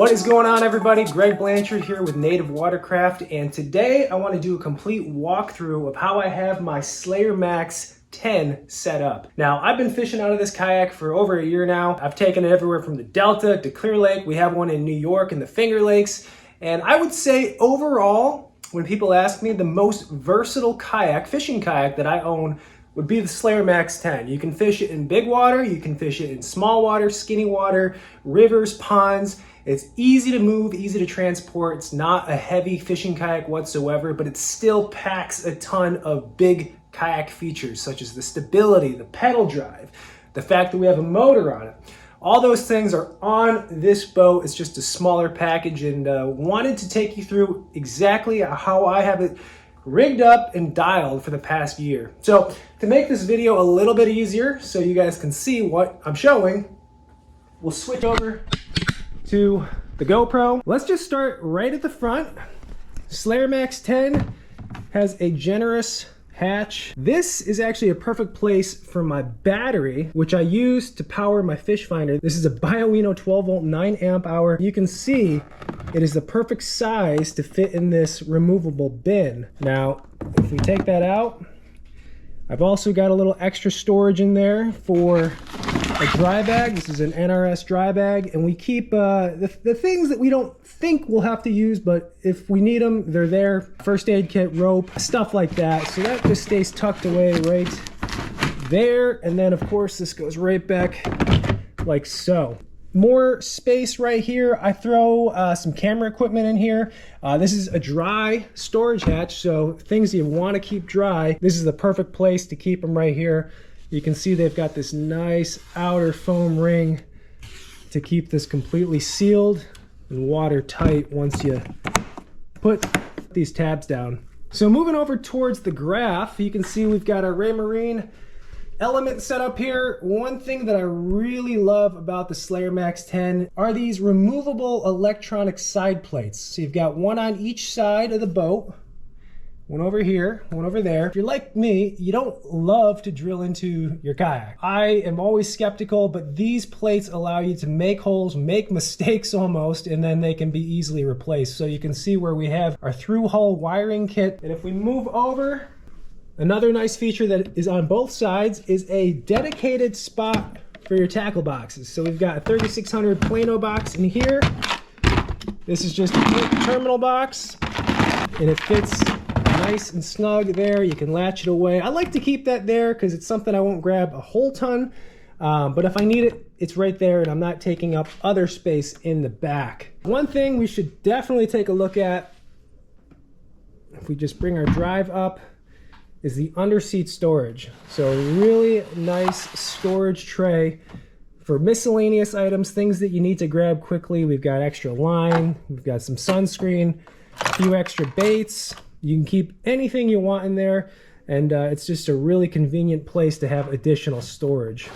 What is going on, everybody? Greg Blanchard here with Native Watercraft, and today I want to do a complete walkthrough of how I have my Slayer Max 10 set up. Now, I've been fishing out of this kayak for over a year now. I've taken it everywhere from the Delta to Clear Lake. We have one in New York in the Finger Lakes, and I would say overall, when people ask me, the most versatile kayak, fishing kayak that I own would be the Slayer Max 10. You can fish it in big water, you can fish it in small water, skinny water, rivers, ponds. It's easy to move, easy to transport. It's not a heavy fishing kayak whatsoever, but it still packs a ton of big kayak features, such as the stability, the pedal drive, the fact that we have a motor on it. All those things are on this boat. It's just a smaller package, and wanted to take you through exactly how I have it rigged up and dialed for the past year. So to make this video a little bit easier so you guys can see what I'm showing, we'll switch over to the GoPro. Let's just start right at the front. Slayer Max 10 has a generous hatch. This is actually a perfect place for my battery, which I use to power my fish finder. This is a Bioenno 12 volt 9 amp hour. You can see it is the perfect size to fit in this removable bin. Now, if we take that out, I've also got a little extra storage in there for a dry bag. This is an NRS dry bag, and we keep the things that we don't think we'll have to use, but if we need them, they're there. First aid kit, rope, stuff like that. So that just stays tucked away right there. And then, of course, this goes right back like so. More space right here. I throw some camera equipment in here. This is a dry storage hatch, so things you want to keep dry, this is the perfect place to keep them right here. You can see they've got this nice outer foam ring to keep this completely sealed and watertight once you put these tabs down. So moving over towards the graph, you can see we've got our Raymarine element set up here. One thing that I really love about the Slayer Max 10 are these removable electronic side plates. So you've got one on each side of the boat, one over here, one over there. If you're like me, you don't love to drill into your kayak. I am always skeptical, but these plates allow you to make holes, make mistakes almost, and then they can be easily replaced. So you can see where we have our through hull wiring kit. And if we move over, another nice feature that is on both sides is a dedicated spot for your tackle boxes. So we've got a 3600 Plano box in here. This is just a terminal box, and it fits nice and snug there. You can latch it away. I like to keep that there because it's something I won't grab a whole ton, but if I need it, it's right there, and I'm not taking up other space in the back. One thing we should definitely take a look at, if we just bring our drive up, is the underseat storage. So a really nice storage tray for miscellaneous items, things that you need to grab quickly. We've got extra line, we've got some sunscreen, a few extra baits. You can keep anything you want in there, and it's just a really convenient place to have additional storage.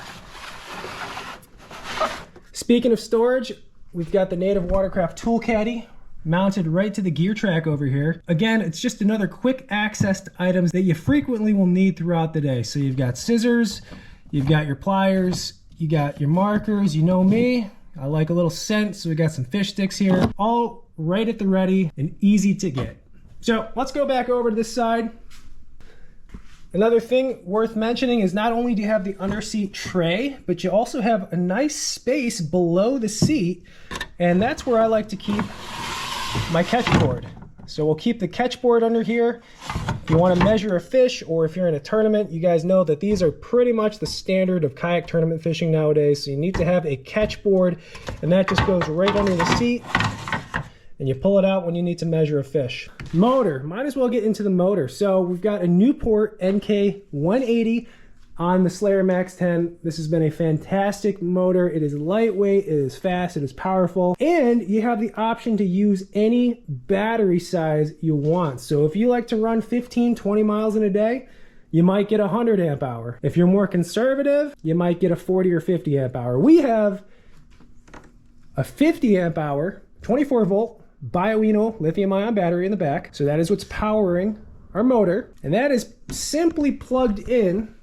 Speaking of storage, we've got the Native Watercraft tool caddy mounted right to the gear track over here. Again, it's just another quick access to items that you frequently will need throughout the day. So you've got scissors, you've got your pliers, you got your markers. You know me, I like a little scent, so we got some fish sticks here, all right at the ready and easy to get. So let's go back over to this side. Another thing worth mentioning is not only do you have the underseat tray, but you also have a nice space below the seat, and that's where I like to keep my catch board. So we'll keep the catch board under here. If you want to measure a fish, or if you're in a tournament, you guys know that these are pretty much the standard of kayak tournament fishing nowadays. So you need to have a catch board, and that just goes right under the seat, and you pull it out when you need to measure a fish. Motor, might as well get into the motor. So we've got a Newport NK 180 on the Slayer Max 10. This has been a fantastic motor. It is lightweight, it is fast, it is powerful, and you have the option to use any battery size you want. So if you like to run 15, 20 miles in a day, you might get a 100 amp hour. If you're more conservative, you might get a 40 or 50 amp hour. We have a 50 amp hour, 24 volt, Bioenno lithium-ion battery in the back. So that is what's powering our motor, and that is simply plugged in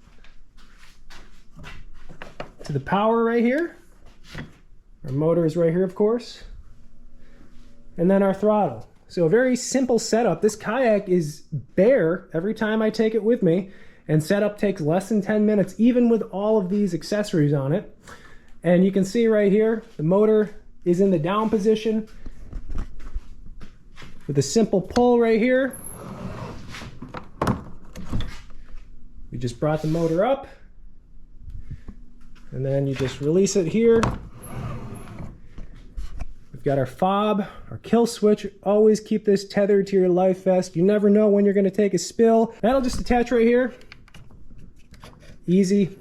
to the power right here. Our motor is right here, of course. and then our throttle. So a very simple setup. This kayak is bare every time I take it with me, and setup takes less than 10 minutes, even with all of these accessories on it. And you can see right here, the motor is in the down position with a simple pull right here. We just brought the motor up, and then you just release it here. We've got our fob, our kill switch. Always keep this tethered to your life vest. You never know when you're going to take a spill. That'll just attach right here. Easy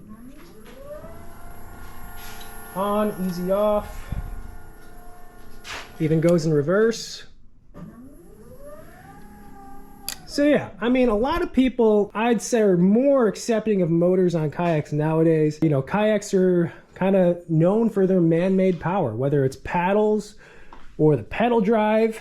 on, easy off. Even goes in reverse. So yeah, I mean, a lot of people, I'd say, are more accepting of motors on kayaks nowadays. You know, kayaks are kind of known for their man-made power, whether it's paddles or the pedal drive,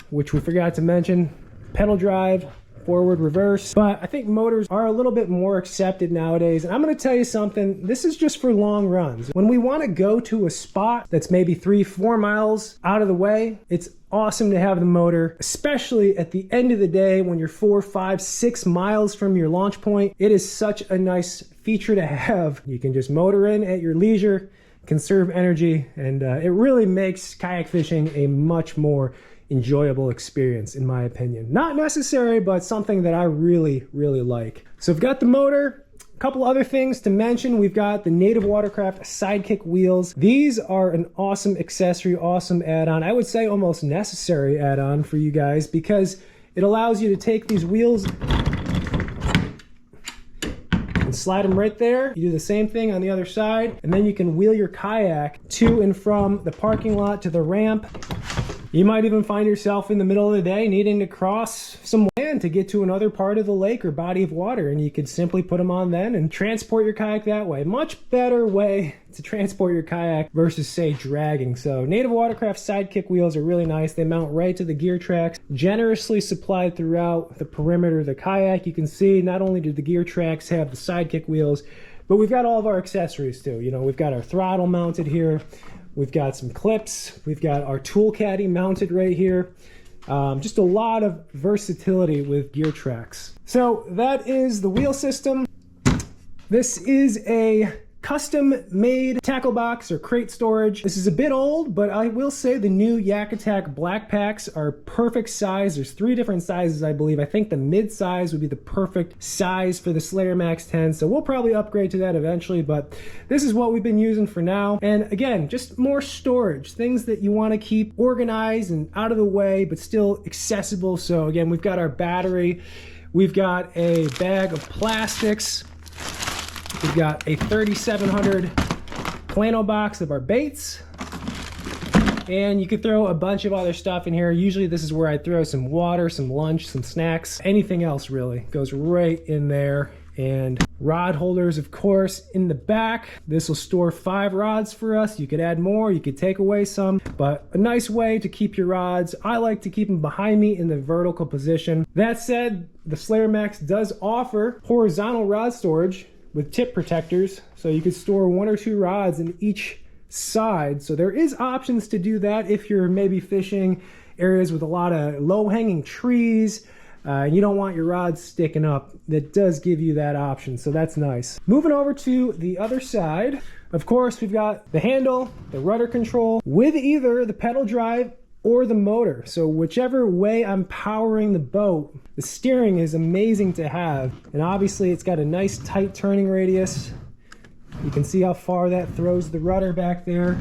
which we forgot to mention, pedal drive, forward, reverse. But I think motors are a little bit more accepted nowadays. And I'm going to tell you something, this is just for long runs. When we want to go to a spot that's maybe 3-4 miles out of the way, it's awesome to have the motor, especially at the end of the day when you're 4, 5, 6 miles from your launch point. It is such a nice feature to have. You can just motor in at your leisure, conserve energy, and it really makes kayak fishing a much more enjoyable experience, in my opinion. Not necessary, but something that I really, really like. So I've got the motor. A couple other things to mention. We've got the Native Watercraft Sidekick wheels. These are an awesome accessory, awesome add-on. I would say almost necessary add-on for you guys, because it allows you to take these wheels and slide them right there. You do the same thing on the other side, and then you can wheel your kayak to and from the parking lot to the ramp. You might even find yourself in the middle of the day needing to cross some land to get to another part of the lake or body of water, and you could simply put them on then and transport your kayak that way. Much better way to transport your kayak versus, say, dragging. So Native Watercraft Sidekick wheels are really nice. They mount right to the gear tracks, generously supplied throughout the perimeter of the kayak. You can see not only do the gear tracks have the Sidekick wheels, but we've got all of our accessories too. You know, we've got our throttle mounted here. We've got some clips. We've got our tool caddy mounted right here. Just a lot of versatility with gear tracks. So that is the wheel system. This is a custom-made tackle box or crate storage. This is a bit old, but I will say the new Yak Attack black packs are perfect size. There's 3 different sizes, I believe. I think the mid-size would be the perfect size for the Slayer Max 10, so we'll probably upgrade to that eventually, but this is what we've been using for now. And again, just more storage, things that you want to keep organized and out of the way, but still accessible. So again, we've got our battery, we've got a bag of plastics, we've got a 3700 Plano box of our baits, and you could throw a bunch of other stuff in here. Usually this is where I throw some water, some lunch, some snacks, anything else really goes right in there. And rod holders, of course, in the back. This will store 5 rods for us. You could add more, you could take away some, but a nice way to keep your rods. I like to keep them behind me in the vertical position. That said, the Slayer Max does offer horizontal rod storage with tip protectors, so you could store 1 or 2 rods in each side. So there is options to do that if you're maybe fishing areas with a lot of low-hanging trees, and you don't want your rods sticking up. That does give you that option, so that's nice. Moving over to the other side, of course, we've got the handle, the rudder control, with either the pedal drive or the motor. So whichever way I'm powering the boat, the steering is amazing to have. And obviously it's got a nice tight turning radius. You can see how far that throws the rudder back there.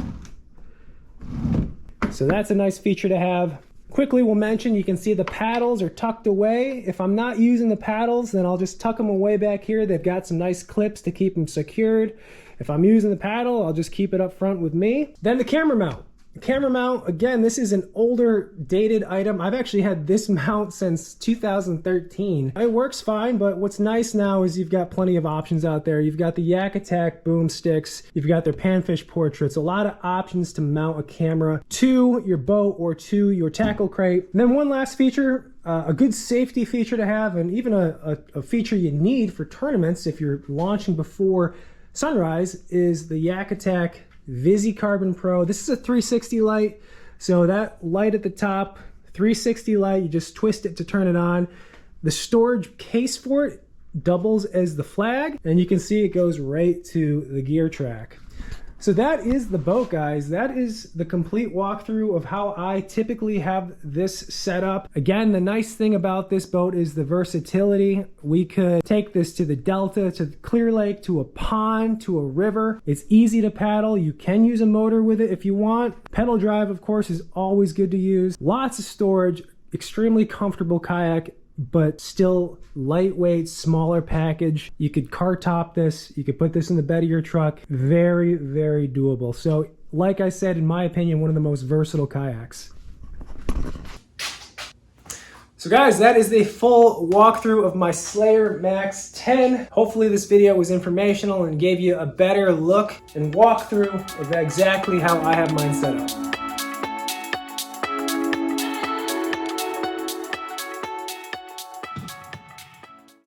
So that's a nice feature to have. Quickly we'll mention, you can see the paddles are tucked away. If I'm not using the paddles, then I'll just tuck them away back here. They've got some nice clips to keep them secured. If I'm using the paddle, I'll just keep it up front with me. Then the camera mount. The camera mount, again, this is an older, dated item. I've actually had this mount since 2013. It works fine, but what's nice now is you've got plenty of options out there. You've got the Yak Attack boom sticks. You've got their panfish portraits. A lot of options to mount a camera to your boat or to your tackle crate. And then one last feature, a good safety feature to have, and even a feature you need for tournaments if you're launching before sunrise, is the Yak Attack Visi Carbon Pro. This is a 360 light, So that light at the top, 360 light, you just twist it to turn it on. The storage case for it doubles as the flag, and you can see it goes right to the gear track. So that is the boat, guys. That is the complete walkthrough of how I typically have this set up. Again, the nice thing about this boat is the versatility. We could take this to the Delta, to the Clear Lake, to a pond, to a river. It's easy to paddle. You can use a motor with it if you want. Pedal drive, of course, is always good to use. Lots of storage, extremely comfortable kayak, but still lightweight, smaller package. You could car top this, you could put this in the bed of your truck. Very, very doable. So like I said, in my opinion, one of the most versatile kayaks. So guys, that is the full walkthrough of my Slayer Max 10. Hopefully this video was informational and gave you a better look and walkthrough of exactly how I have mine set up.